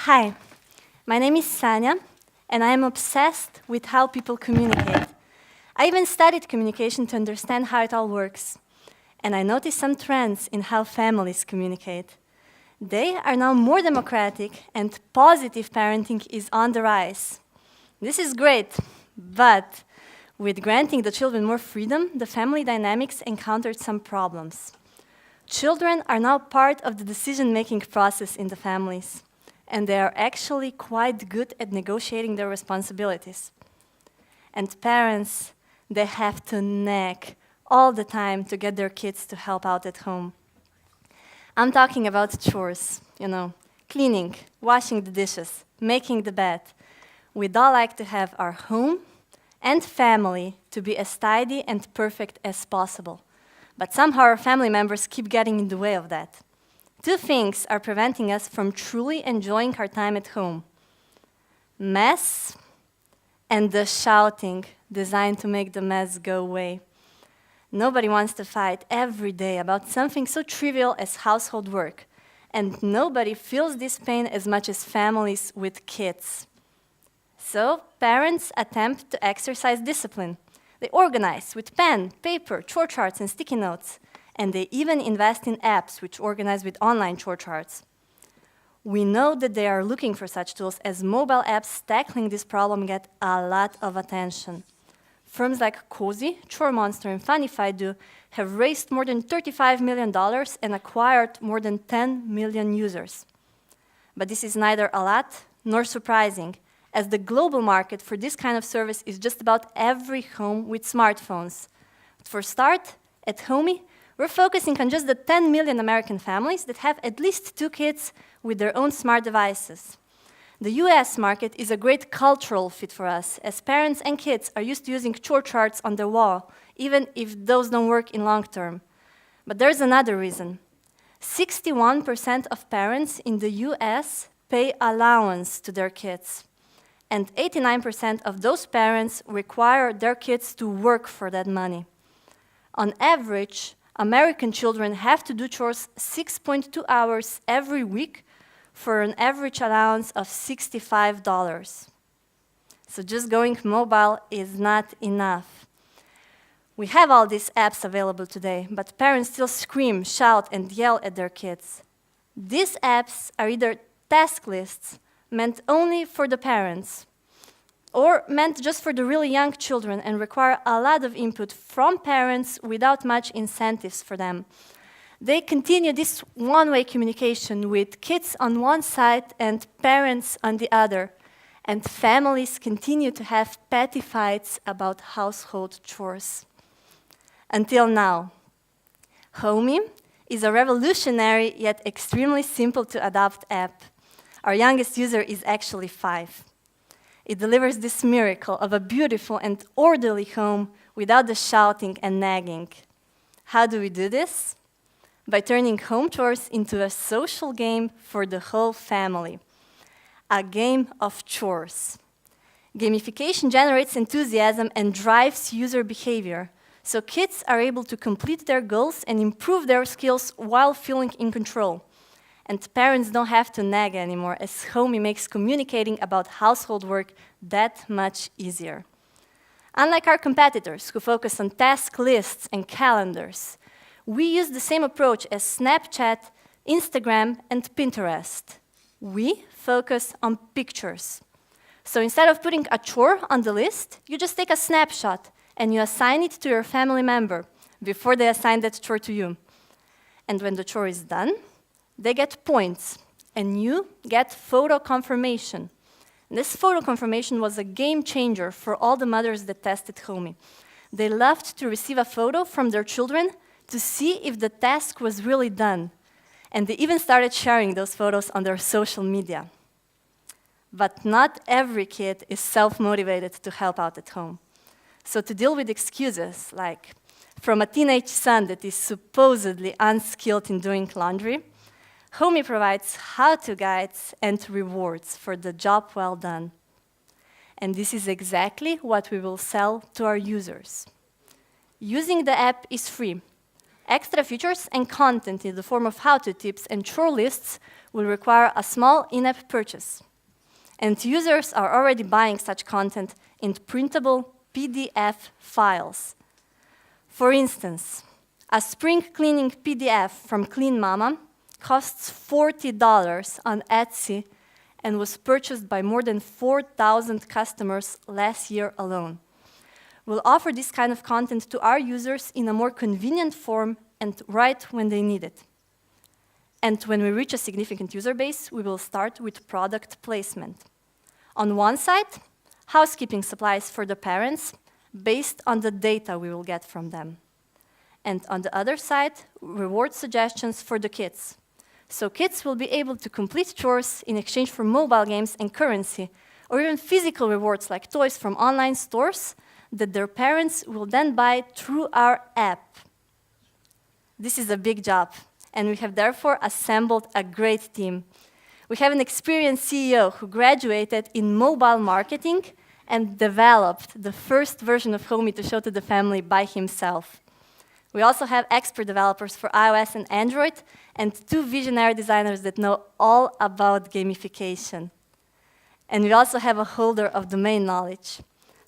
Hi, my name is Sanya, and I am obsessed with how people communicate. I even studied communication to understand how it all works. And I noticed some trends in how families communicate. They are now more democratic, and positive parenting is on the rise. This is great, but with granting the children more freedom, the family dynamics encountered some problems. Children are now part of the decision-making process in the families, and they are actually quite good at negotiating their responsibilities. And parents, they have to nag all the time to get their kids to help out at home. I'm talking about chores, cleaning, washing the dishes, making the bed. We'd all like to have our home and family to be as tidy and perfect as possible. But somehow our family members keep getting in the way of that. Two things are preventing us from truly enjoying our time at home: mess and the shouting designed to make the mess go away. Nobody wants to fight every day about something so trivial as household work, and nobody feels this pain as much as families with kids. So parents attempt to exercise discipline. They organize with pen, paper, chore charts, and sticky notes, and they even invest in apps which organize with online chore charts. We know that they are looking for such tools, as mobile apps tackling this problem get a lot of attention. Firms like Cozy, Chore Monster, and Funnyfido have raised more than $35 million and acquired more than 10 million users. But this is neither a lot nor surprising, as the global market for this kind of service is just about every home with smartphones. But for start, at Homey, we're focusing on just the 10 million American families that have at least 2 kids with their own smart devices. The US market is a great cultural fit for us, as parents and kids are used to using chore charts on their wall, even if those don't work in long term. But there's another reason. 61% of parents in the US pay allowance to their kids, and 89% of those parents require their kids to work for that money. On average, American children have to do chores 6.2 hours every week for an average allowance of $65. So just going mobile is not enough. We have all these apps available today, but parents still scream, shout, and yell at their kids. These apps are either task lists meant only for the parents, or meant just for the really young children and require a lot of input from parents without much incentives for them. They continue this one-way communication with kids on one side and parents on the other, and families continue to have petty fights about household chores. Until now. Homey is a revolutionary yet extremely simple to adopt app. Our youngest user is actually 5. It delivers this miracle of a beautiful and orderly home without the shouting and nagging. How do we do this? By turning home chores into a social game for the whole family. A game of chores. Gamification generates enthusiasm and drives user behavior, so kids are able to complete their goals and improve their skills while feeling in control. And parents don't have to nag anymore, as Homey makes communicating about household work that much easier. Unlike our competitors, who focus on task lists and calendars, we use the same approach as Snapchat, Instagram, and Pinterest. We focus on pictures. So instead of putting a chore on the list, you just take a snapshot and you assign it to your family member before they assign that chore to you. And when the chore is done, they get points, and you get photo confirmation. And this photo confirmation was a game changer for all the mothers that tested Homey. They loved to receive a photo from their children to see if the task was really done. And they even started sharing those photos on their social media. But not every kid is self-motivated to help out at home. So to deal with excuses, like from a teenage son that is supposedly unskilled in doing laundry, Homey provides how-to guides and rewards for the job well done. And this is exactly what we will sell to our users. Using the app is free, Extra features and content in the form of how-to tips and chore lists will require a small in-app purchase. And users are already buying such content in printable PDF files. For instance, a spring cleaning PDF from Clean Mama costs $40 on Etsy and was purchased by more than 4,000 customers last year alone. We'll offer this kind of content to our users in a more convenient form and right when they need it. And when we reach a significant user base, we will start with product placement. On one side, housekeeping supplies for the parents based on the data we will get from them. And on the other side, reward suggestions for the kids. So kids will be able to complete chores in exchange for mobile games and currency, or even physical rewards like toys from online stores that their parents will then buy through our app. This is a big job, and we have therefore assembled a great team. We have an experienced CEO who graduated in mobile marketing and developed the first version of Homey to show to the family by himself. We also have expert developers for iOS and Android, and 2 visionary designers that know all about gamification. And we also have a holder of domain knowledge,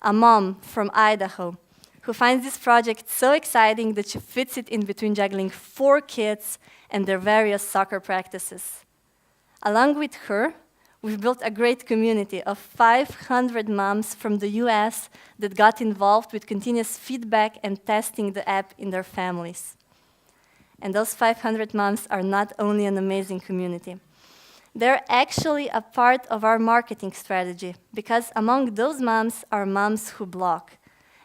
a mom from Idaho, who finds this project so exciting that she fits it in between juggling 4 kids and their various soccer practices. Along with her, we've built a great community of 500 moms from the US that got involved with continuous feedback and testing the app in their families. And those 500 moms are not only an amazing community. They're actually a part of our marketing strategy, because among those moms are moms who blog,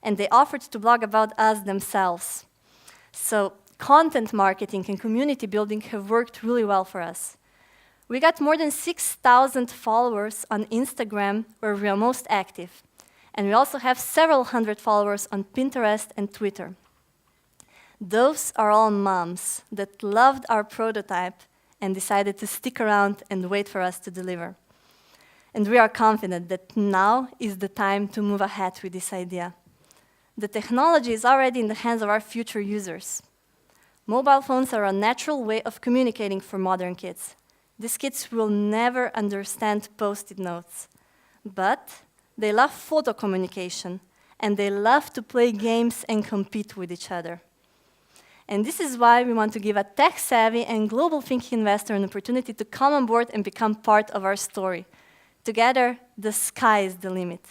and they offered to blog about us themselves. So content marketing and community building have worked really well for us. We got more than 6,000 followers on Instagram, where we are most active. And we also have several hundred followers on Pinterest and Twitter. Those are all moms that loved our prototype and decided to stick around and wait for us to deliver. And we are confident that now is the time to move ahead with this idea. The technology is already in the hands of our future users. Mobile phones are a natural way of communicating for modern kids. These kids will never understand post-it notes, but they love photo communication, and they love to play games and compete with each other. And this is why we want to give a tech-savvy and global-thinking investor an opportunity to come on board and become part of our story. Together, the sky is the limit.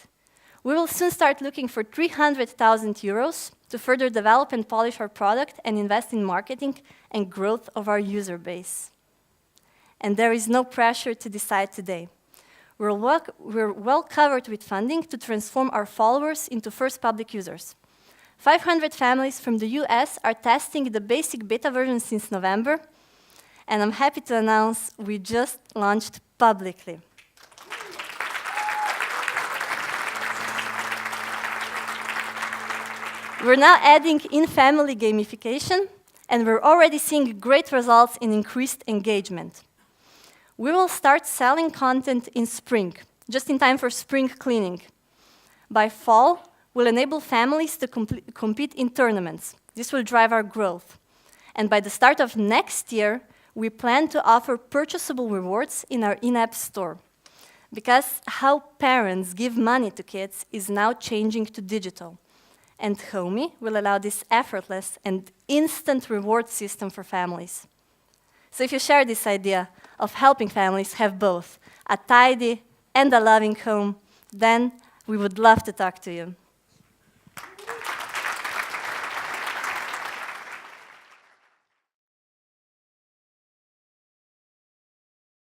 We will soon start looking for 300,000 euros to further develop and polish our product and invest in marketing and growth of our user base. And there is no pressure to decide today. We're well covered with funding to transform our followers into first public users. 500 families from the US are testing the basic beta version since November, and I'm happy to announce we just launched publicly. We're now adding in-family gamification, and we're already seeing great results in increased engagement. We will start selling content in spring, just in time for spring cleaning. By fall, we'll enable families to compete in tournaments. This will drive our growth. And by the start of next year, we plan to offer purchasable rewards in our in-app store. Because how parents give money to kids is now changing to digital. And Homey will allow this effortless and instant reward system for families. So if you share this idea of helping families have both a tidy and a loving home, then we would love to talk to you.